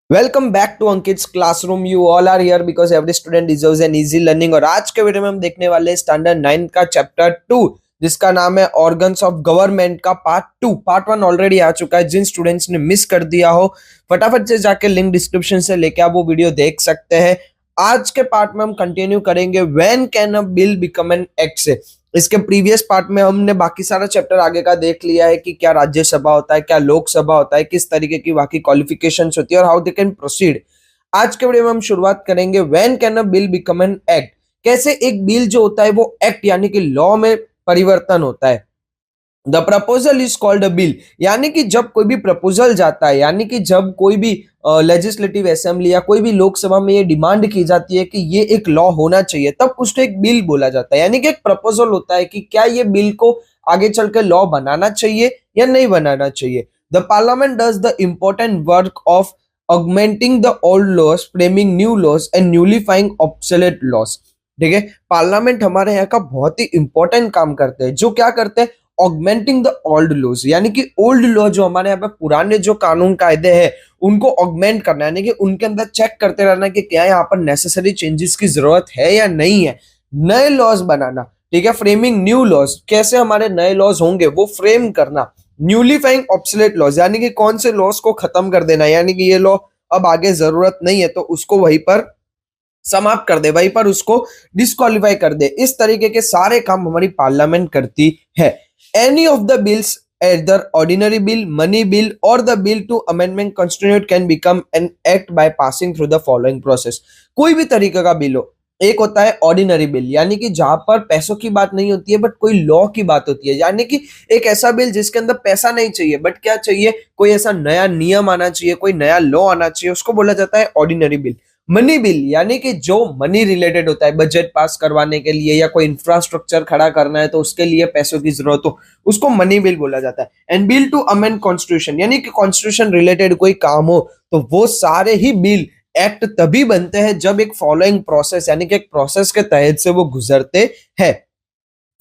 Welcome back to Ankit's classroom. You all are here because every student deserves an easy learning. और आज के video में हम देखने वाले हैं स्टैंडर्ड 9 का चैप्टर 2 जिसका नाम है ऑर्गन्स ऑफ गवर्नमेंट का पार्ट 2। पार्ट 1 ऑलरेडी आ चुका है। जिन स्टूडेंट्स ने मिस कर दिया हो फटाफट से जाके लिंक डिस्क्रिप्शन से लेके आप वो वीडियो देख सकते हैं। आज के पार्ट में हम कंटिन्यू करेंगे when can a bill become an act से। इसके प्रीवियस पार्ट में हमने बाकी सारा चैप्टर आगे का देख लिया है कि क्या राज्यसभा होता है, क्या लोकसभा होता है, किस तरीके की बाकी क्वालिफिकेशंस होती है और हाउ दे कैन प्रोसीड। आज के वीडियो में हम शुरुआत करेंगे when can a bill become an act. कैसे एक बिल जो होता है वो एक्ट यानी कि लॉ में परिवर्तन होता है। The proposal is called a bill, यानी कि जब कोई भी प्रपोजल जाता है, यानी कि जब कोई भी लेजिस्लेटिव असेंबली या कोई भी लोकसभा में ये डिमांड की जाती है कि ये एक लॉ होना चाहिए, तब उसको एक बिल बोला जाता है। यानी कि एक प्रपोजल होता है कि क्या ये बिल को आगे चलकर लॉ बनाना चाहिए या नहीं बनाना चाहिए। The parliament does the important work of augmenting the old laws, framing new laws and nullifying obsolete laws. ठीक है, पार्लियामेंट हमारे यहाँ का बहुत ही इंपॉर्टेंट काम करते हैं। जो क्या करते हैं, ऑगमेंटिंग द ओल्ड लॉज, यानी कि ओल्ड लॉ जो हमारे यहाँ पे पुराने जो कानून कायदे हैं उनको ऑगमेंट करना, यानी कि उनके अंदर चेक करते रहना कि क्या यहाँ पर नेसेसरी चेंजेस की जरूरत है या नहीं है। नए लॉज बनाना, ठीक है। फ्रेमिंग न्यू लॉज, कैसे हमारे नए लॉज होंगे वो फ्रेम करना। न्यूलीफाइंग ऑब्सोलेट लॉज, यानी कि कौन से लॉज को खत्म कर देना, यानी कि ये लॉ अब आगे जरूरत नहीं है तो उसको वहीं पर समाप्त कर दे, वहीं पर उसको डिस्क्वालीफाई कर दे। इस तरीके के सारे काम हमारी पार्लियामेंट करती है। Any of the bills, either ordinary bill, money bill or the bill to amendment constitution can become an act by passing through the following process। कोई भी तरीके का बिल हो, एक होता है ऑर्डिनरी बिल, यानी कि जहां पर पैसों की बात नहीं होती है बट कोई लॉ की बात होती है, यानी कि एक ऐसा बिल जिसके अंदर पैसा नहीं चाहिए बट क्या चाहिए, कोई ऐसा नया नियम आना चाहिए, कोई नया लॉ आना चाहिए, उसको बोला जाता है ऑर्डिनरी बिल। मनी बिल, यानी कि जो मनी रिलेटेड होता है, बजट पास करवाने के लिए या कोई इंफ्रास्ट्रक्चर खड़ा करना है तो उसके लिए पैसों की जरूरत हो, उसको मनी बिल बोला जाता है। And bill to amend constitution, यानी कि कॉन्स्टिट्यूशन रिलेटेड कोई काम हो तो वो सारे ही बिल एक्ट तभी बनते हैं जब एक फॉलोइंग प्रोसेस, यानी कि एक प्रोसेस के तहत से वो गुजरते हैं।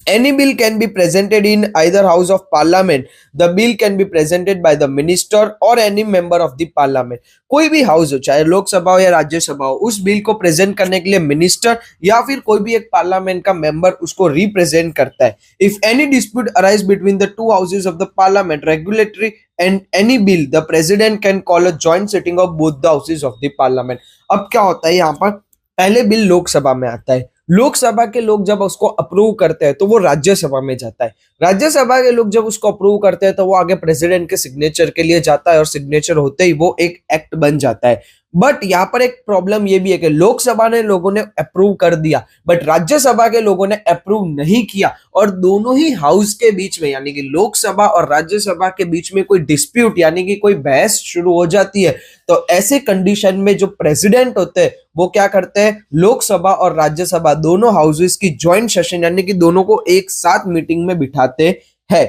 Any bill can be presented in either house of parliament। The bill can be presented by the minister or any member of the parliament। कोई भी हाउस हो, चाहे लोकसभा हो या राज्यसभा हो, उस बिल को प्रेजेंट करने के लिए मिनिस्टर या फिर कोई भी एक पार्लियामेंट का मेंबर उसको रिप्रेजेंट करता है। If any dispute arise between the two houses of the parliament regulatory and any bill, the president can call a joint sitting of both the houses of the parliament. अब क्या होता है, यहाँ पर पहले बिल लोकसभा में आता है, लोकसभा के लोग जब उसको अप्रूव करते हैं तो वो राज्यसभा में जाता है, राज्यसभा के लोग जब उसको अप्रूव करते हैं तो वो आगे प्रेसिडेंट के सिग्नेचर के लिए जाता है और सिग्नेचर होते ही वो एक एक्ट बन जाता है। बट यहाँ पर एक प्रॉब्लम ये भी है कि लोकसभा ने लोगों ने अप्रूव कर दिया बट राज्यसभा के लोगों ने अप्रूव नहीं किया, और दोनों ही हाउस के बीच में, यानी कि लोकसभा और राज्यसभा के बीच में कोई डिस्प्यूट यानी कि कोई बहस शुरू हो जाती है। तो ऐसे कंडीशन में जो प्रेसिडेंट होते हैं वो क्या करते हैं, लोकसभा और राज्यसभा दोनों हाउसेस की ज्वाइंट सेशन, यानी कि दोनों को एक साथ मीटिंग में बिठाते हैं।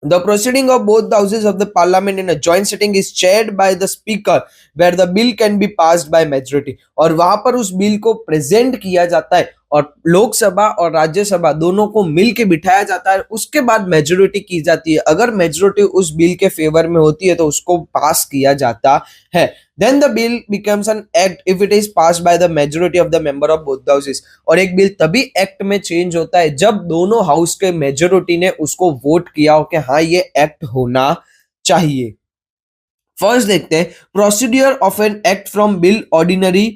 The proceeding of both the houses of the parliament in a joint sitting is chaired by the speaker where the bill can be passed by majority। और वहां पर उस बिल को प्रेजेंट किया जाता है और लोकसभा और राज्यसभा दोनों को मिल के बिठाया जाता है, उसके बाद मेजोरिटी की जाती है। अगर मेजोरिटी उस बिल के फेवर में होती है तो उसको पास किया जाता है। Then the bill becomes an act if it is passed by the majority of the member of both the houses। और एक बिल तभी एक्ट में चेंज होता है जब दोनों हाउस के मेजोरिटी ने उसको वोट किया हो कि हाँ ये एक्ट होना चाहिए। फर्स्ट देखते हैं procedure of an act from bill ordinary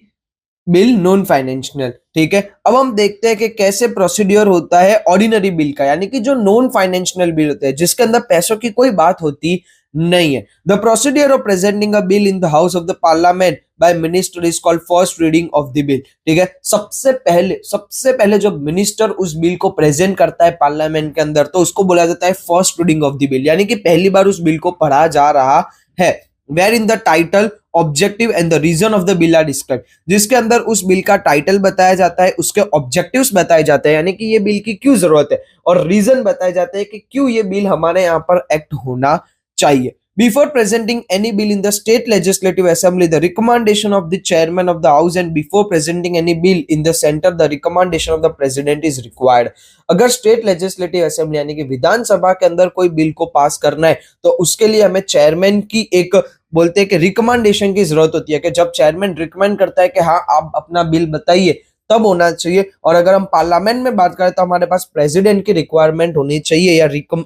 bill non financial. ठीक है, अब हम देखते हैं कि कैसे प्रोसीड्यूर होता है ऑर्डिनरी बिल का, यानी कि जो नॉन फाइनेंशियल बिल होते हैं जिसके अंदर पैसों की कोई बात होती नहीं है। The procedure of presenting a bill in the house of the parliament by minister is called first reading of the bill. ठीक है, सबसे पहले जब मिनिस्टर उस बिल को प्रेजेंट करता है पार्लियामेंट के अंदर तो उसको बोला जाता है first reading of the bill, यानी कि पहली बार उस बिल को पढ़ा जा रहा है। Where in the title objective and the reason of the bill are describe, जिसके अंदर उस बिल का टाइटल बताया जाता है, उसके ऑब्जेक्टिव्स बताए जाते हैं, यानी कि ये बिल की क्यों जरूरत है, और रीजन बताए जाते हैं कि क्यों ये बिल हमारे यहाँ पर एक्ट होना चाहिए। Before presenting any bill in the state legislative assembly, the recommendation of the chairman of the house, and before presenting any bill in the center, the recommendation of the president is required. अगर state legislative assembly यानी कि विधानसभा के अंदर कोई bill को पास करना है तो उसके लिए हमें चेयरमैन की एक बोलते हैं कि रिकमेंडेशन की जरूरत होती है कि जब चेयरमैन रिकमेंड करता है कि हाँ आप अपना बिल बताइए तब होना चाहिए। और अगर हम पार्लियामेंट में बात करें तो हमारे पास प्रेसिडेंट की रिक्वायरमेंट होनी चाहिए या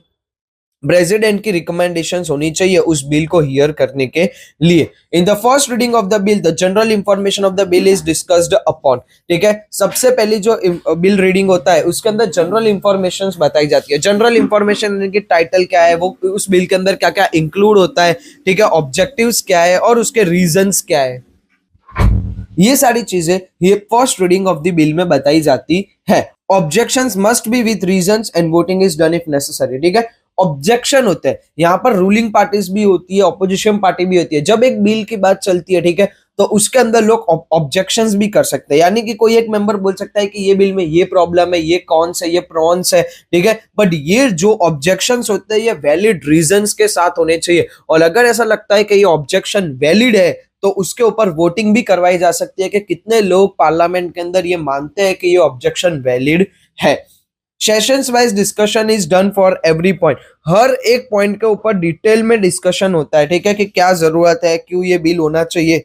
प्रेसिडेंट की रिकमेंडेशंस होनी चाहिए उस बिल को हियर करने के लिए। In the first reading of the bill the general information of the bill is discussed upon. ठीक है, सबसे पहली जो बिल रीडिंग होता है उसके अंदर जनरल इंफॉर्मेशंस बताई जाती है। जनरल इंफॉर्मेशन की टाइटल क्या है, वो उस बिल के अंदर क्या क्या इंक्लूड होता है, ठीक है, ऑब्जेक्टिव्स क्या है और उसके रीजंस क्या है, ये सारी चीजें ये first reading of the bill में बताई जाती है। Objections must be with reasons and voting is done if necessary. ठीक है, ऑब्जेक्शन होते हैं, यहाँ पर रूलिंग पार्टीज भी होती है, ऑपोजिशन पार्टी भी होती है। जब एक बिल की बात चलती है, ठीक है, तो उसके अंदर लोग ऑब्जेक्शंस भी कर सकते हैं, यानी कि कोई एक मेंबर बोल सकता है कि ये बिल में ये प्रॉब्लम है, ये कॉन्स है, ये प्रॉन्स है, ठीक है, बट ये जो ऑब्जेक्शंस होते हैं ये वैलिड रीजंस के साथ होने चाहिए। और अगर ऐसा लगता है कि ये ऑब्जेक्शन वैलिड है तो उसके ऊपर वोटिंग भी करवाई जा सकती है कि कितने लोग पार्लियामेंट के अंदर ये मानते हैं कि ये ऑब्जेक्शन वैलिड है। Sessions wise discussion is done for every point. हर एक पॉइंट के ऊपर डिटेल में डिस्कशन होता है, ठीक है, कि क्या जरूरत है, क्यों ये बिल होना चाहिए,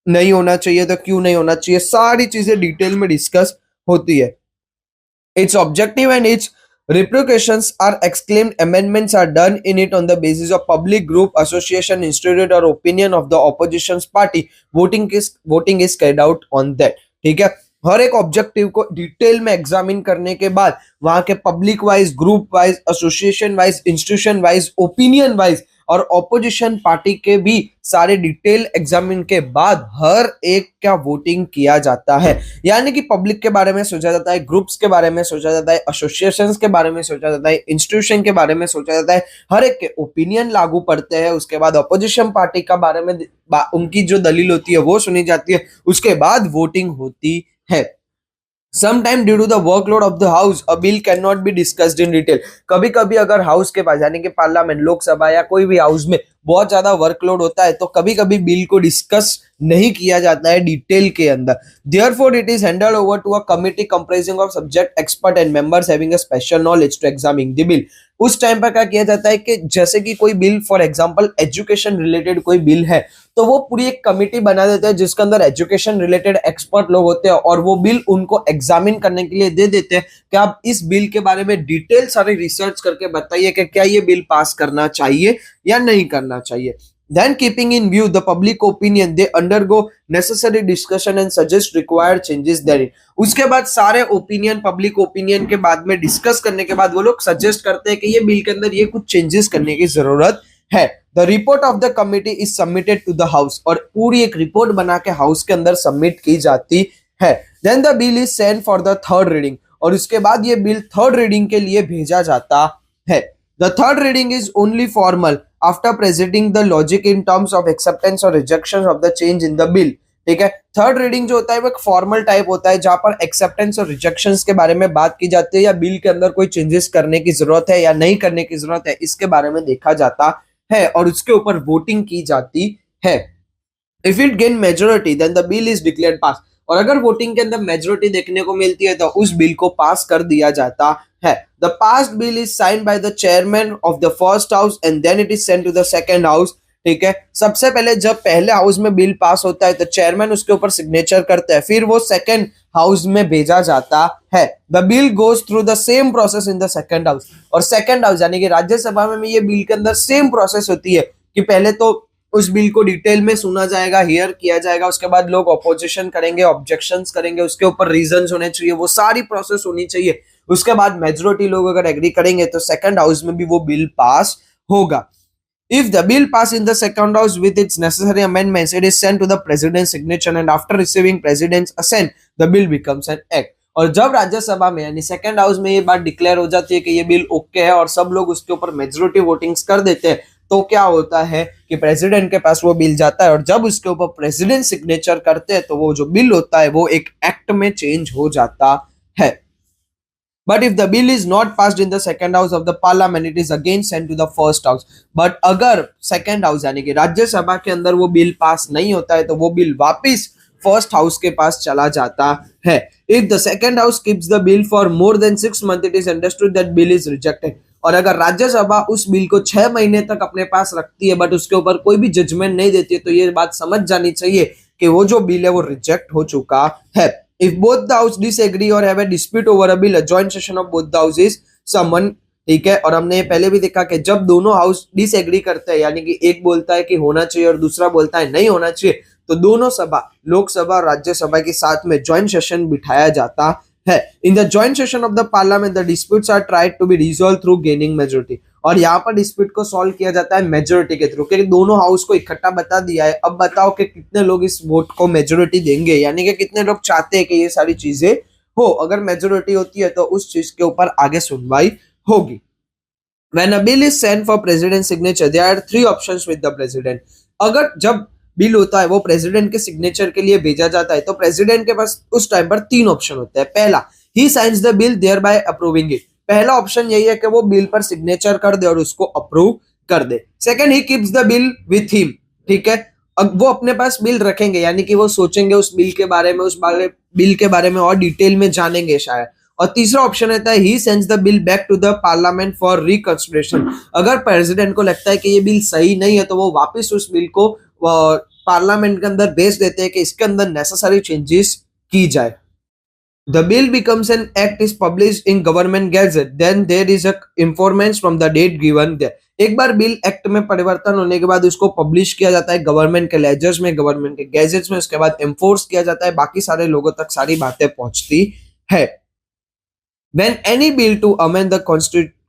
नहीं होना चाहिए तो क्यों नहीं होना चाहिए, सारी चीजें डिटेल में डिस्कस होती है। It's objective and it's repercussions are exclaimed, amendments are done in it on the basis of public group, association, institute or opinion of the opposition party. Voting is carried out on that. ठीक है, हर एक objective को detail में examine करने के बाद वहां के public wise, group wise, association wise, institution wise, opinion wise और ऑपोजिशन पार्टी के भी सारे डिटेल एग्जामिन के बाद हर एक का वोटिंग किया जाता है। यानी कि पब्लिक के बारे में सोचा जाता है, ग्रुप्स के बारे में सोचा जाता है, एसोसिएशंस के बारे में सोचा जाता है, इंस्टीट्यूशन के बारे में सोचा जाता है, हर एक के ओपिनियन लागू पड़ते हैं। उसके बाद ऑपोजिशन पार्टी का बारे में उनकी जो दलील होती है वो सुनी जाती है, उसके बाद वोटिंग होती है। Sometime due to the workload of the house, a bill cannot be discussed in detail. कभी कभी अगर हाउस के पास यानी कि पार्लियामेंट, लोकसभा या कोई भी हाउस में बहुत ज्यादा वर्कलोड होता है तो कभी कभी बिल को डिस्कस नहीं किया जाता है डिटेल के अंदर। Therefore, it is handed over to a committee comprising of subject expert and members having a special knowledge to examine the bill. उस टाइम पर क्या किया जाता है कि जैसे कि कोई bill, for example education related कोई बिल है तो वो पूरी एक कमिटी बना देते हैं जिसके अंदर एजुकेशन रिलेटेड एक्सपर्ट लोग होते हैं और वो बिल उनको एग्जामिन करने के लिए दे देते हैं कि आप इस बिल के बारे में डिटेल सारी रिसर्च करके बताइए कि क्या ये बिल पास करना चाहिए या नहीं करना चाहिए। Then keeping in view the public opinion, they undergo necessary discussion and suggest required changes therein. उसके बाद सारे ओपिनियन, पब्लिक ओपिनियन के बाद में डिस्कस करने के बाद वो लोग सजेस्ट करते हैं कि ये बिल के अंदर ये कुछ चेंजेस करने की जरूरत है। The report of the committee is submitted to the house, और पूरी एक रिपोर्ट बना के हाउस के अंदर सबमिट की जाती है। Then the bill is sent for the third reading, और उसके बाद ये बिल थर्ड रीडिंग के लिए भेजा जाता है। The third reading is only formal after presenting the logic in terms of acceptance or rejection of the change in the bill. ठीक है, थर्ड रीडिंग जो होता है वो एक फॉर्मल टाइप होता है जहां पर एक्सेप्टेंस और रिजेक्शंस के बारे में बात की जाती है या बिल के अंदर कोई चेंजेस करने की जरूरत है या नहीं करने की जरूरत है, इसके बारे में देखा जाता है और उसके ऊपर वोटिंग की जाती है। If it gain majority then the bill is declared pass, और अगर वोटिंग के अंदर मेजोरिटी देखने को मिलती है तो उस बिल को पास कर दिया जाता है। The passed bill is signed by the chairman of the first house and then it is sent to the second house. ठीक है, सबसे पहले जब पहले हाउस में बिल पास होता है तो चेयरमैन उसके ऊपर सिग्नेचर करता है, फिर वो सेकंड हाउस में भेजा जाता है। The bill goes through the same process in the second house, और सेकंड हाउस यानी कि राज्यसभा में ये बिल के अंदर सेम प्रोसेस होती है कि पहले तो उस बिल को डिटेल में सुना जाएगा, हियर किया जाएगा, उसके बाद लोग ऑपोजिशन करेंगे, ऑब्जेक्शंस करेंगे, उसके ऊपर रीजंस होने चाहिए, वो सारी प्रोसेस होनी चाहिए। उसके बाद मेजोरिटी लोग अगर एग्री करेंगे तो सेकंड हाउस में भी वो बिल पास होगा। If the bill pass in the second house with its necessary amendments, it is sent to the president's signature and after receiving president's assent, the bill becomes an act. और जब राज्यसभा में यानी second house में ये बात declare हो जाती है कि ये बिल ओके है और सब लोग उसके ऊपर मेजोरिटी वोटिंग्स कर देते हैं, तो क्या होता है कि प्रेसिडेंट के पास वो बिल जाता है और जब उसके ऊपर प्रेसिडेंट सिग्नेचर करते हैं तो वो जो बिल होता है वो एक एक्ट में चेंज हो जाता है। But if the bill is not passed in the second house of the parliament, it is again sent to the first house. But अगर second house यानी कि राज्यसभा के अंदर वो बिल पास नहीं होता है तो वो बिल वापिस फर्स्ट हाउस के पास चला जाता है. If the second house keeps the bill for more than 6 months, it is understood that bill is rejected. और अगर राज्यसभा उस बिल को 6 महीने तक अपने पास रखती है बट उसके ऊपर कोई भी जजमेंट नहीं देती है तो ये बात समझ जानी चाहिए कि वो जो बिल है वो रिजेक्ट हो चुका है. If both the house disagree or have a dispute over a bill, a joint session of both the houses summon. ठीक है. और हमने पहले भी देखा कि जब दोनों हाउस डिसएग्री करते हैं यानी कि एक बोलता है कि होना चाहिए और दूसरा बोलता है नहीं होना चाहिए तो दोनों सभा लोकसभा और राज्यसभा के साथ में ज्वाइंट सेशन बिठाया जाता है. In the joint session of the parliament the disputes are tried to be resolve through gaining majority. और यहाँ पर डिस्प्यूट को सॉल्व किया जाता है मेजोरिटी के थ्रू, क्योंकि दोनों हाउस को इकट्ठा बता दिया है. अब बताओ कि कितने लोग इस वोट को मेजोरिटी देंगे, यानी कि कितने लोग चाहते हैं कि ये सारी चीजें हो. अगर मेजोरिटी होती है तो उस चीज के ऊपर आगे सुनवाई होगी. When a bill is sent for president signature, there are 3 options with the president. अगर जब बिल होता है वो प्रेसिडेंट के सिग्नेचर के लिए भेजा जाता है तो प्रेसिडेंट के पास उस टाइम पर 3 ऑप्शन होते हैं. पहला, he signs the bill thereby approving it. पहला ऑप्शन यही है कि वो बिल पर सिग्नेचर कर दे और उसको अप्रूव कर दे. Second, he keeps the bill with him. ठीक है. अब वो अपने पास बिल रखेंगे यानी कि वो सोचेंगे उस बिल के बारे में, बिल के बारे में और डिटेल में जानेंगे शायद. और तीसरा ऑप्शन रहता है he sends the bill back to the parliament for reconsideration. अगर प्रेसिडेंट को लगता है कि ये बिल सही नहीं है तो वो वापस उस बिल को पार्लियामेंट के अंदर भेज देते हैं कि इसके अंदर नेसेसरी चेंजेस की जाए. The bill becomes an act is published in government gazette. Then there is a information from the date given there. एक बार बिल एक्ट में परिवर्तन होने के बाद उसको पब्लिश किया जाता है गवर्नमेंट के लेजर्स में, गवर्नमेंट के गैजेट्स में. उसके बाद एनफोर्स किया जाता है, बाकी सारे लोगों तक सारी बातें पहुंचती है. When any bill to amend the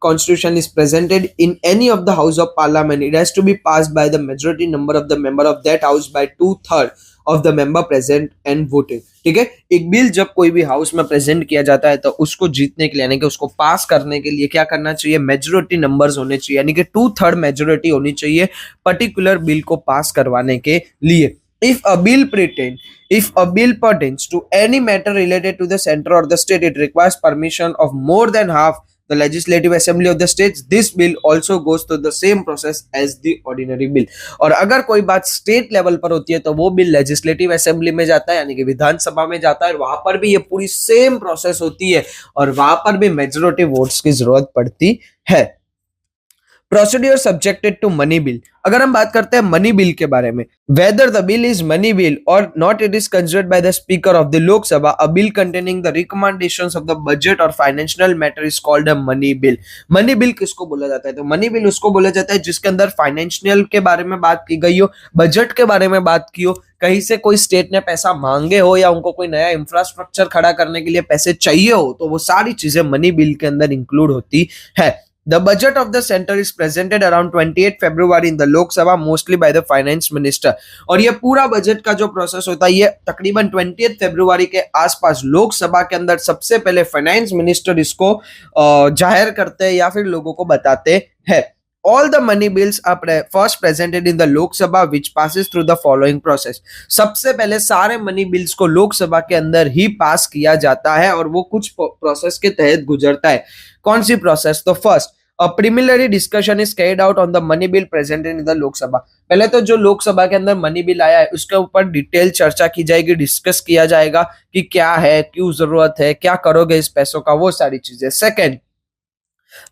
constitution is presented in any of the house of parliament, it has to be passed by the majority number of the member of that house by 2/3 of the member present and voting. ठीक है. एक bill जब कोई भी house में present किया जाता है तो उसको जीतने के लिए यानी कि उसको पास करने के लिए क्या करना चाहिए, मेजोरिटी नंबर्स होने चाहिए यानी कि 2/3 मेजोरिटी होनी चाहिए पर्टिकुलर बिल को पास करवाने के लिए. If a bill pertains to any matter related to the center or the state, it requires permission of more than half the legislative assembly of the states. This bill also goes through the same process as the ordinary bill. और अगर कोई बात state level पर होती है तो वो bill legislative assembly में जाता है यानी कि विधानसभा में जाता है और वहां पर भी ये पूरी सेम प्रोसेस होती है और वहां पर भी मेजोरिटी वोट्स की जरूरत पड़ती है. Procedure subjected to money bill. अगर हम बात करते हैं मनी बिल के बारे में, whether the bill is money bill or not, it is considered by the speaker of the Lok Sabha a bill containing the recommendations of the budget और financial matter is called a money bill. Money bill किसको बोला जाता है, तो money bill उसको बोला जाता है जिसके अंदर फाइनेंशियल के बारे में बात की गई हो, बजट के बारे में बात की हो, कहीं से कोई स्टेट ने पैसा मांगे हो या उनको कोई नया इंफ्रास्ट्रक्चर खड़ा करने के लिए पैसे चाहिए हो, तो वो सारी चीजें मनी बिल के अंदर इंक्लूड होती है. The budget of the center is presented around 28 February in the Lok Sabha, mostly by the finance minister. और ये पूरा बजट का जो प्रोसेस होता है ये तकरीबन 28 फरवरी के आसपास लोकसभा के अंदर सबसे पहले फाइनेंस मिनिस्टर इसको जाहिर करते हैं या फिर लोगों को बताते हैं. All the money bills are first presented in the Lok Sabha, which passes through the following process. सबसे पहले सारे मनी बिल्स को लोकसभा के अंदर ही पास किया जाता है और वो कुछ प्रोसेस के तहत गुजरता है. कौन सी प्रोसेस, तो first A preliminary discussion is carried out on the money bill presented in the Lok Sabha. पहले तो जो लोकसभा के अंदर मनी बिल आया है उसके ऊपर डिटेल चर्चा की जाएगी, डिस्कस किया जाएगा कि क्या है, क्यों जरूरत है, क्या करोगे इस पैसों का, वो सारी चीजें. Second,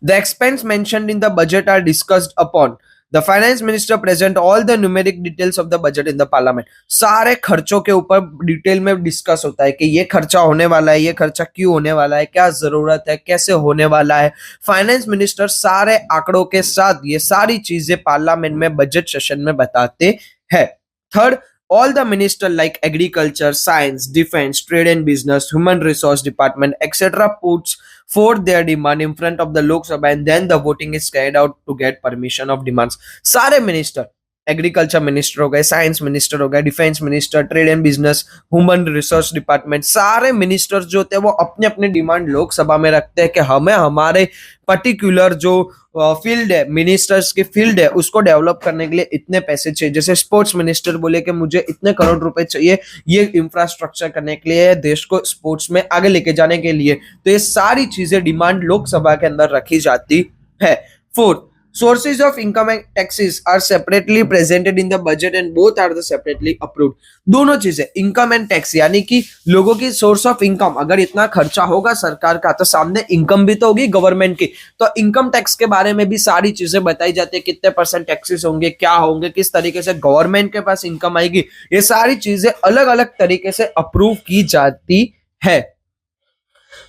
the expense mentioned in the budget are discussed upon. The finance minister present all the numeric details of the budget in the parliament. सारे खर्चों के ऊपर डिटेल में डिस्कस होता है कि ये खर्चा होने वाला है, ये खर्चा क्यों होने वाला है, क्या जरूरत है, कैसे होने वाला है. फाइनेंस मिनिस्टर सारे आंकड़ों के साथ ये सारी चीजें पार्लियामेंट में बजट सेशन में बताते हैं. Third, all the minister like agriculture, science, defense, trade and business, human resource department, etc. puts forth their demand in front of the Lok Sabha and then the voting is carried out to get permission of demands. सारे minister agriculture minister हो गए, science minister हो गए, defence minister, trade and business, human resource department, सारे ministers जो होते हैं वो अपने अपने डिमांड लोकसभा में रखते हैं कि हमें हमारे पर्टिकुलर जो फील्ड है, मिनिस्टर्स की फील्ड है, उसको डेवलप करने के लिए इतने पैसे चाहिए। जैसे स्पोर्ट्स मिनिस्टर बोले कि मुझे इतने करोड़ रुपए चाहिए ये इंफ्रास्ट्रक्चर करने के लिए, देश को स्पोर्ट्स में आगे लेके जाने के लिए। तो ये सारी चीजें डिमांड लोकसभा के अंदर रखी जाती है। Fourth, sources of income and taxes are separately presented in the budget and both are the separately approved। दोनों चीजें, इनकम एंड टैक्स, यानी कि लोगों की सोर्स ऑफ इनकम, अगर इतना खर्चा होगा सरकार का तो सामने इनकम भी तो होगी गवर्नमेंट की। तो इनकम टैक्स के बारे में भी सारी चीजें बताई जाती है, कितने परसेंट टैक्सेस होंगे, क्या होंगे, किस तरीके से गवर्नमेंट के पास इनकम आएगी, ये सारी चीजें अलग अलग तरीके से अप्रूव की जाती है।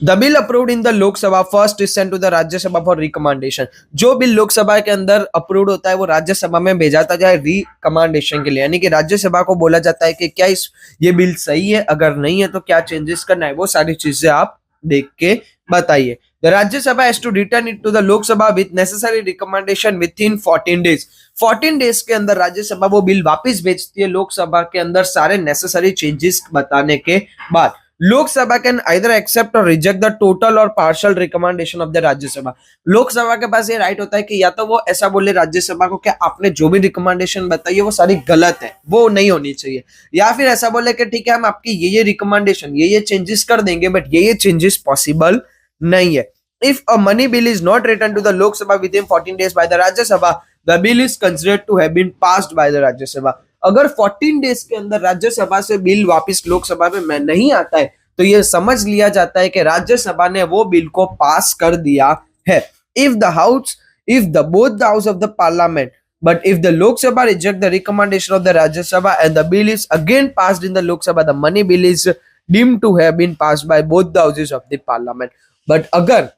The bill approved in the Lok Sabha first is sent to the Rajya Sabha for recommendation। जो बिल लोकसभा के अंदर अप्रूव होता है वो राज्यसभा में भेजा जाता है रिकमेंडेशन के लिए, यानी कि राज्यसभा को बोला जाता है कि क्या ये बिल सही है, अगर नहीं है तो क्या चेंजेस करना है, वो सारी चीजें आप देख के बताइए। The Rajya Sabha has to return it to the Lok Sabha with necessary recommendation within 14 days। 14 days के अंदर राज्यसभा वो बिल वापस भेजती है लोकसभा के अंदर सारे नेसेसरी चेंजेस बताने के बाद। लोकसभा कैन आइदर एक्सेप्ट और रिजेक्ट द टोटल और partial recommendation of the Rajya Sabha. Lok Sabha के पास ये राइट होता है कि या तो वो ऐसा बोले राज्यसभा को कि आपने जो भी रिकमेंडेशन बताई है वो सारी गलत है, वो नहीं होनी चाहिए, या फिर ऐसा बोले कि ठीक है हम आपकी ये रिकमेंडेशन ये चेंजेस कर देंगे बट ये चेंजेस पॉसिबल नहीं है। If a money bill is not returned to the Lok Sabha within 14 days by the Rajya Sabha, the bill is considered to have been passed by the Rajya Sabha। अगर 14 days के अंदर राज्यसभा से bill वापस लोकसभा में नहीं आता है तो यह समझ लिया जाता है कि राज्यसभा ने वो बिल को पास कर दिया है। If both the house of the parliament, but if the Lok Sabha reject the recommendation of the Rajya Sabha and the bill is again passed in the Lok Sabha, the money bill is deemed to have been passed by both the houses of the parliament। But अगर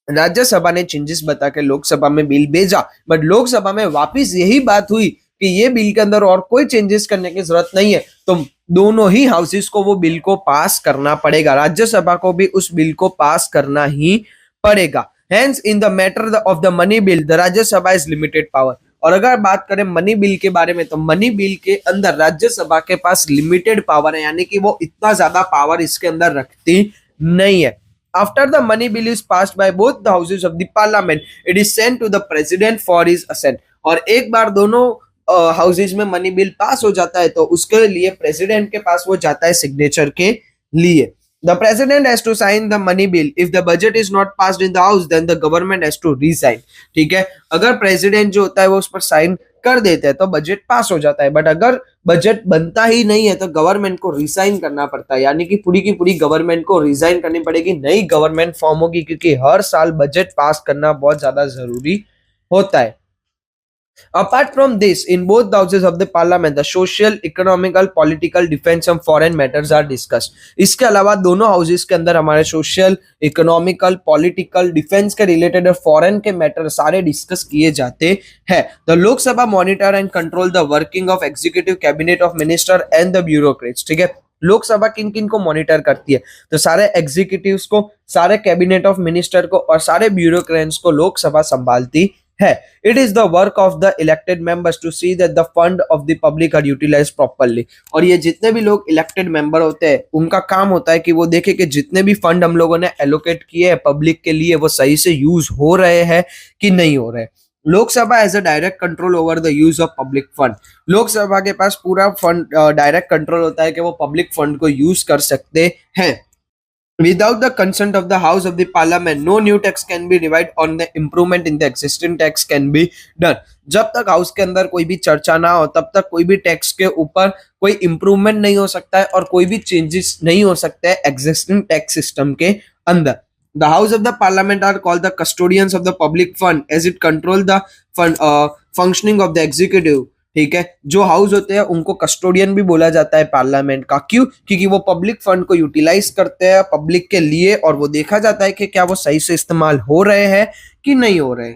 राज्यसभा ने changes बता के लोकसभा में bill भेजा but Lok Sabha में वापस यही बात हुई कि ये बिल के अंदर और कोई चेंजेस करने की जरूरत नहीं है, तो दोनों ही हाउसेस को वो बिल को पास करना पड़ेगा, राज्यसभा को भी उस बिल को पास करना ही पड़ेगा। Hence, in the matter of the money bill, the Rajya Sabha is limited power। और अगर बात करें मनी बिल के बारे में तो मनी बिल के अंदर राज्यसभा के पास लिमिटेड पावर है, यानी कि वो इतना ज्यादा पावर इसके अंदर रखती नहीं है। After the money bill is passed by both the houses of the parliament, it is sent to the president for his assent। और एक बार दोनों हाउसेज में मनी बिल पास हो जाता है तो उसके लिए प्रेसिडेंट के पास वो जाता है सिग्नेचर के लिए। The president has to sign the money bill। If the budget is not passed in the house, then the government has to resign। ठीक है, अगर प्रेसिडेंट जो होता है वो उस पर साइन कर देते हैं तो बजट पास हो जाता है, बट अगर बजट बनता ही नहीं है तो गवर्नमेंट को रिजाइन करना पड़ता है, यानी कि पूरी की पूरी गवर्नमेंट को रिजाइन करनी पड़ेगी, नई गवर्नमेंट फॉर्म होगी, क्योंकि हर साल बजट पास करना बहुत ज्यादा जरूरी होता है। Apart from this, in both the houses of the parliament, the social, economical, political, defense and foreign matters are discussed। इसके अलावा दोनों हाउसेस के अंदर हमारे सोशल, इकोनॉमिकल, पॉलिटिकल, डिफेंस के रिलेटेड और फॉरेन के मैटर सारे डिस्कस किए जाते हैं। The Lok Sabha monitor and control the working of executive cabinet of minister and the bureaucrats. ठीक है, लोकसभा किन किन को मॉनिटर करती है तो सारे एग्जीक्यूटिव्स को, सारे कैबिनेट ऑफ मिनिस्टर को और सारे ब्यूरोक्रेट्स को लोकसभा संभालती है। It is the work of the elected members to see that the fund of the public are utilized properly। और ये जितने भी लोग इलेक्टेड मेंबर होते हैं उनका काम होता है कि वो देखे कि जितने भी फंड हम लोगों ने एलोकेट किए हैं पब्लिक के लिए वो सही से यूज हो रहे हैं कि नहीं हो रहे। Lok Sabha has a direct control over the use of public fund. Lok Sabha के पास पूरा फंड डायरेक्ट कंट्रोल होता है कि वो पब्लिक फंड को यूज कर सकते हैं। Without the consent of the House of the Parliament, no new tax can be levied on the improvement in the existing tax can be done। जब तक हाउस के अंदर कोई भी चर्चा ना हो तब तक कोई भी टैक्स के ऊपर कोई इंप्रूवमेंट नहीं हो सकता है और कोई भी चेंजेस नहीं हो सकते हैं एग्जिस्टिंग टैक्स सिस्टम के अंदर। The House of the Parliament are called the custodians of the public fund as it control the fund functioning of the executive। ठीक है, जो हाउस होते हैं उनको कस्टोडियन भी बोला जाता है पार्लियामेंट का। क्यों? क्योंकि वो पब्लिक फंड को यूटिलाइज करते हैं पब्लिक के लिए और वो देखा जाता है कि क्या वो सही से इस्तेमाल हो रहे हैं कि नहीं हो रहे।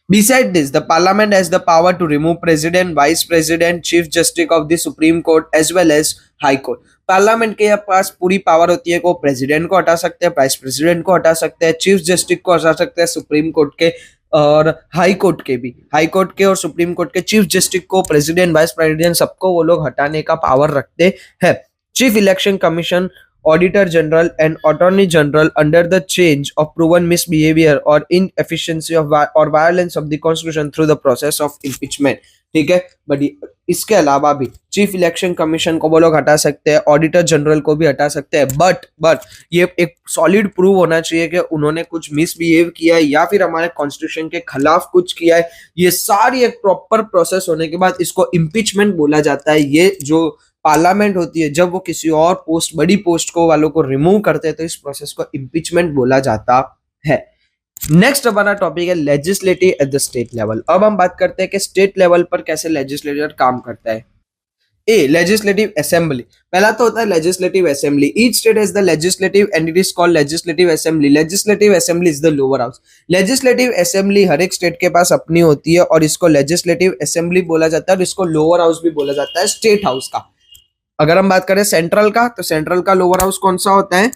Besides this, the parliament has the power to remove president, vice president, chief justice of the supreme court as well as high court। Parliament के पास पूरी पावर होती है कि वो प्रेसिडेंट को हटा सकते हैं, वाइस प्रेसिडेंट को हटा सकते हैं, चीफ जस्टिस को हटा सकते हैं, सुप्रीम कोर्ट के और हाई कोर्ट के और सुप्रीम कोर्ट के चीफ जस्टिस को, प्रेसिडेंट, वाइस प्रेसिडेंट, सबको वो लोग हटाने का पावर रखते हैं. Chief election commission, auditor general and attorney general under the change of proven misbehaviour और इनएफिशिएंसी ऑफ और violence of the constitution through the process of impeachment. ठीक है, बट इसके अलावा भी चीफ इलेक्शन कमीशन को वो लोग हटा सकते हैं, ऑडिटर जनरल को भी हटा सकते हैं, बट ये एक सॉलिड प्रूव होना चाहिए कि उन्होंने कुछ मिसबिहेव किया है या फिर हमारे कॉन्स्टिट्यूशन के खिलाफ कुछ किया है. ये सारी एक प्रॉपर प्रोसेस होने के बाद इसको इम्पीचमेंट बोला जाता है. ये जो पार्लियामेंट होती है, जब वो किसी और पोस्ट, बड़ी पोस्ट को वालों को रिमूव करते हैं, तो इस प्रोसेस को इम्पीचमेंट बोला जाता है. नेक्स्ट हमारा टॉपिक है legislative at the state level. अब हम बात करते हैं कि स्टेट लेवल पर कैसे लेजिस्लेटर काम करता है. A, legislative assembly. पहला तो होता है legislative assembly. Each state has the legislative and it is called legislative assembly. Legislative assembly is the lower house. Legislative assembly हर एक स्टेट के पास अपनी होती है और इसको लेजिस्लेटिव असेंबली बोला जाता है और इसको लोअर हाउस भी बोला जाता है स्टेट हाउस का. अगर हम बात करें सेंट्रल का, तो सेंट्रल का लोअर हाउस कौन सा होता है?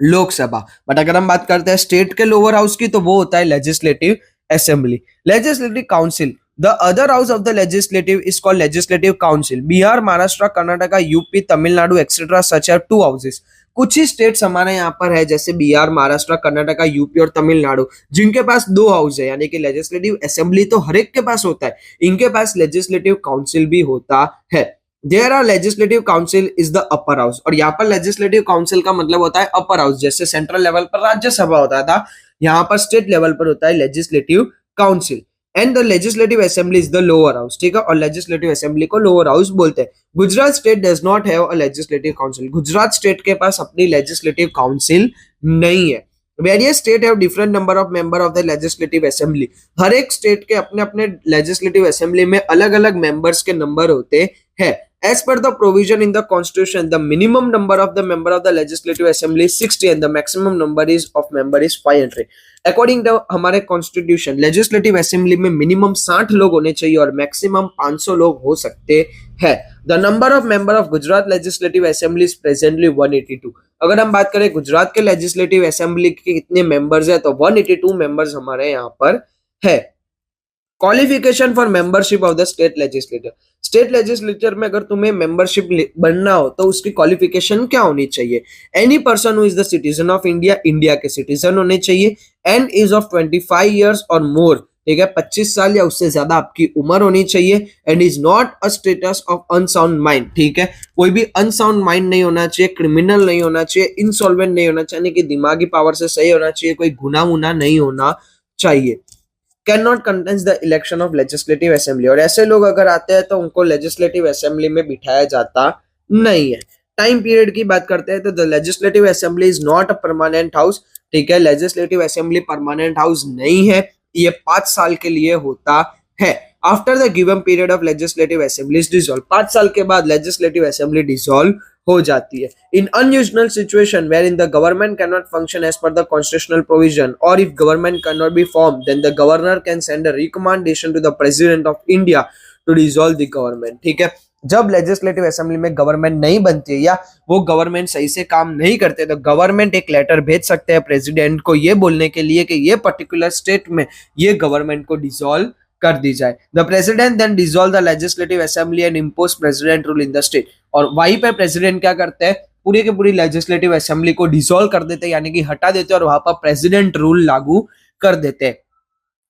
लोकसभा. बट अगर हम बात करते हैं स्टेट के लोअर हाउस की, तो वो होता है legislative assembly. Legislative council, the other house of the legislative is called legislative council. Bihar, Maharashtra, Karnataka, UP, Tamil Nadu etcetera such are 2 houses. कुछ ही स्टेट्स हमारे यहाँ पर है, जैसे बिहार, महाराष्ट्र, कर्नाटका, यूपी और तमिलनाडु, जिनके पास 2 हाउस है, यानी कि लेजिस्लेटिव असेंबली तो हर एक के पास होता है, इनके पास लेजिस्लेटिव काउंसिल भी होता है. There are legislative council is the upper house. और यहाँ पर लेजिस्लेटिव काउंसिल का मतलब होता है अपर हाउस. जैसे सेंट्रल लेवल पर राज्यसभा होता था, यहाँ पर स्टेट लेवल पर होता है legislative council. And the legislative assembly is the lower house. ठीक है, और लेजिस्लेटिव असेंबली को लोअर हाउस बोलते हैं. Gujarat state does not have a legislative council. Gujarat state के पास अपनी लेजिस्लेटिव काउंसिल नहीं है. Various state have different number of member of the legislative assembly. हर एक स्टेट के अपने अपने लेजिस्लेटिव असेंबली में अलग अलग मेंबर्स के नंबर होते हैं. As per the provision in the constitution, the minimum number of the member of the legislative assembly is 60 and the maximum number is of member is 500. According to हमारे constitution, legislative assembly में minimum 60 लोग होने चाहिए और maximum 500 लोग हो सकते हैं. The number of member of Gujarat legislative assembly is presently 182. अगर हम बात करें गुजरात के legislative assembly के कितने members हैं, तो 182 members हमारे यहाँ पर है. Qualification for membership of the state legislature. State legislature में अगर तुम्हें मेंबरशिप बनना हो तो उसकी क्वालिफिकेशन क्या होनी चाहिए? Any person who is the citizen of India, India के सिटीजन होने चाहिए, एंड इज ऑफ 25 ईयर्स और मोर. ठीक है, 25 साल या उससे ज्यादा आपकी उम्र होनी चाहिए. And is not a status of unsound mind. ठीक है, कोई भी अनसाउंड माइंड नहीं होना चाहिए, क्रिमिनल नहीं होना चाहिए, इंसॉल्वेंट नहीं होना चाहिए, कि दिमागी पावर से सही होना चाहिए, कोई गुनाह वुना नहीं होना चाहिए. Can not contest the election of legislative assembly. और ऐसे लोग अगर आते हैं तो उनको लेजिस्लेटिव असेंबली में बिठाया जाता नहीं है. टाइम पीरियड की बात करते हैं तो the legislative assembly is not a permanent house. ठीक है, लेजिस्लेटिव असेंबली परमानेंट हाउस नहीं है, ये 5 साल के लिए होता है. After the given period of legislative assembly is dissolve. 5 साल के बाद लेजिस्लेटिव असेंबली डिसॉल्व हो जाती है. In unusual situation where in the government can not function as per the constitutional provision or if government can not be form then the governor can send a recommendation to the president of India to dissolve the government. ठीक है, जब legislative assembly में government नहीं बनती है या वो government सही से काम नहीं करते, तो गवर्नमेंट एक लेटर भेज सकते हैं प्रेसिडेंट को ये बोलने के लिए कि ये पर्टिकुलर स्टेट में ये गवर्नमेंट को डिसॉल्व कर दी जाए. The president then dissolve the legislative assembly and impose president rule in the state. और वहीं पे प्रेसिडेंट क्या करते हैं, पूरी की पूरी लेजिस्लेटिव असेंबली को डिसॉल्व कर देते हैं, यानी कि हटा देते हैं और वहां पर प्रेसिडेंट रूल लागू कर देते हैं.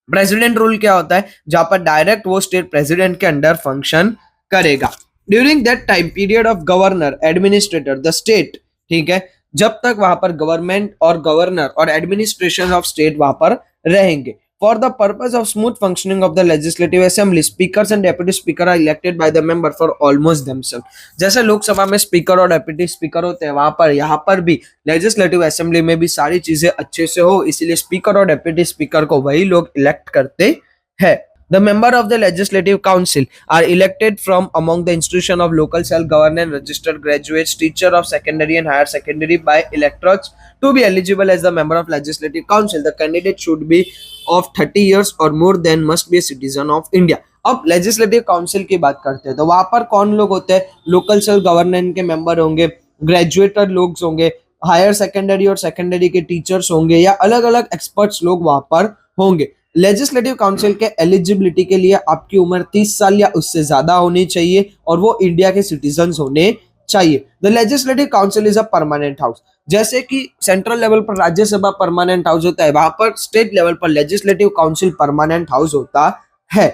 प्रेसिडेंट रूल क्या होता है? जहां पर डायरेक्ट वो स्टेट प्रेसिडेंट के अंडर फंक्शन करेगा. During that time period of governor administrator the state. ठीक है, जब तक वहां पर गवर्नमेंट और गवर्नर और एडमिनिस्ट्रेशन ऑफ स्टेट वहां पर रहेंगे. For the purpose of smooth functioning of the legislative assembly, speakers and deputy speaker are elected by the member for almost themselves. जैसे लोकसभा में स्पीकर और डेप्यूटी स्पीकर होते हैं, वहां पर यहाँ पर भी लेजिस्लेटिव असेंबली में भी सारी चीजें अच्छे से हो, इसीलिए स्पीकर और डेप्यूटी स्पीकर को वही लोग इलेक्ट करते हैं. The member of the legislative council are elected from among the institution of local self-governance, registered graduates, teacher of secondary and higher secondary by electors. To be eligible as the member of legislative council, the candidate should be of 30 years or more, then must be a citizen of India. अब legislative council की बात करते हैं तो वहां पर कौन लोग होते हैं? लोकल सेल्फ गवर्नेंस के मेंबर होंगे, ग्रेजुएटेड लोग होंगे, हायर सेकेंडरी और सेकेंडरी के टीचर्स होंगे या अलग अलग एक्सपर्ट्स लोग वहां पर होंगे. लेजिस्लेटिव काउंसिल के एलिजिबिलिटी के लिए आपकी उम्र 30 साल या उससे ज्यादा होनी चाहिए और वो इंडिया के सिटीजन होने चाहिए। The legislative council is a permanent house. जैसे कि सेंट्रल लेवल पर राज्यसभा परमानेंट हाउस होता है, वहां पर स्टेट लेवल पर लेजिस्लेटिव काउंसिल परमानेंट हाउस होता है।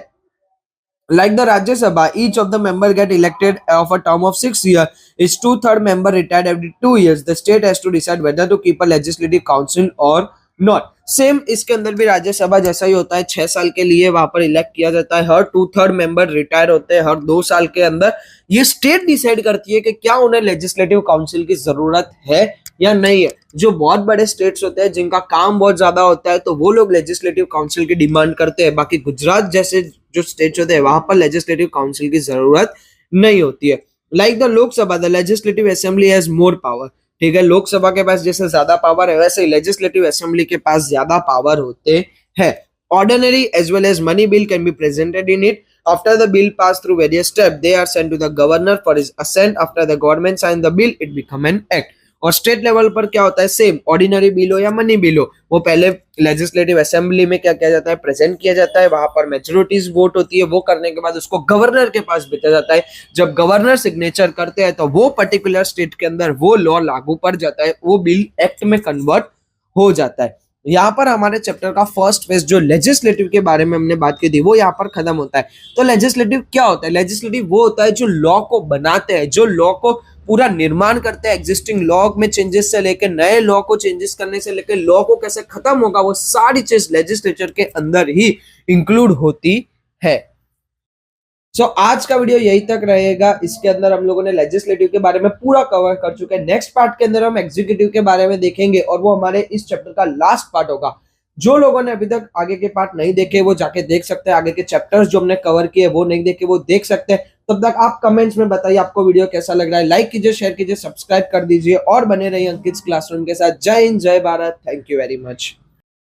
Like the Rajya Sabha, each of the member get elected of a term of 6 years. Its two-third member retired every 2 years. The state has to decide whether to keep a legislative council or not. Same इसके अंदर भी राज्यसभा जैसा ही होता है, 6 साल के लिए वहां पर इलेक्ट किया जाता है। हर 2/3 मेंबर रिटायर होते हैं हर 2 साल के अंदर। ये स्टेट डिसाइड करती है कि क्या उन्हें लेजिस्लेटिव काउंसिल की जरूरत है या नहीं है। जो बहुत बड़े स्टेट्स होते हैं जिनका काम बहुत ज्यादा होता है तो वो लोग लेजिस्लेटिव काउंसिल की डिमांड करते हैं। बाकी गुजरात जैसे जो स्टेट्स होते हैं वहां पर लेजिस्लेटिव काउंसिल की जरूरत नहीं होती है। Like the Lok Sabha, the legislative assembly has more power. ठीक है, लोकसभा के पास जैसे ज्यादा पावर है वैसे ही लेजिस्लेटिव असेंबली के पास ज्यादा पावर होते हैं। Ordinary as well as money bill can be presented in it. After the bill pass through various steps, they are sent to the governor for his assent. After the government sign the bill, it become an act. और state level पर क्या होता है, same ordinary bill हो या money bill हो, वो पहले लेजिस्लेटिव असेंबली में क्या किया जाता है, प्रेजेंट किया जाता है, वहां पर मेजोरिटीज वोट होती है। वो करने के बाद उसको गवर्नर के पास भेजा जाता है। जब गवर्नर सिग्नेचर करते हैं तो वो पर्टिकुलर स्टेट के अंदर वो लॉ लागू पड़ जाता है, वो बिल एक्ट में कन्वर्ट हो जाता है। यहाँ पर हमारे चैप्टर का फर्स्ट फेज जो लेजिस्लेटिव के बारे में हमने बात की थी वो यहाँ पर खत्म होता है। तो लेजिस्लेटिव क्या होता है? लेजिस्लेटिव वो होता है जो लॉ को बनाते हैं, जो लॉ को पूरा निर्माण करते हैं। एग्जिस्टिंग लॉ में चेंजेस से लेकर नए लॉ को चेंजेस करने से लेकर लॉ को कैसे खत्म होगा, वो सारी चीज लेजिस्लेचर के अंदर ही इंक्लूड होती है। आज का वीडियो यही तक रहेगा। इसके अंदर हम लोगों ने लेजिस्लेटिव के बारे में पूरा कवर कर चुके हैं। नेक्स्ट पार्ट के अंदर हम एग्जीक्यूटिव के बारे में देखेंगे और वो हमारे इस चैप्टर का लास्ट पार्ट होगा। जो लोगों ने अभी तक आगे के पार्ट नहीं देखे वो जाके देख सकते हैं। आगे के चैप्टर्स जो हमने कवर किए वो नहीं देखे वो देख सकते हैं। तब तक आप कमेंट्स में बताइए आपको वीडियो कैसा लग रहा है। लाइक कीजिए, शेयर कीजिए, सब्सक्राइब कर दीजिए और बने रहिए अंकित क्लासरूम के साथ। जय हिंद, जय Bharat. Thank you very much.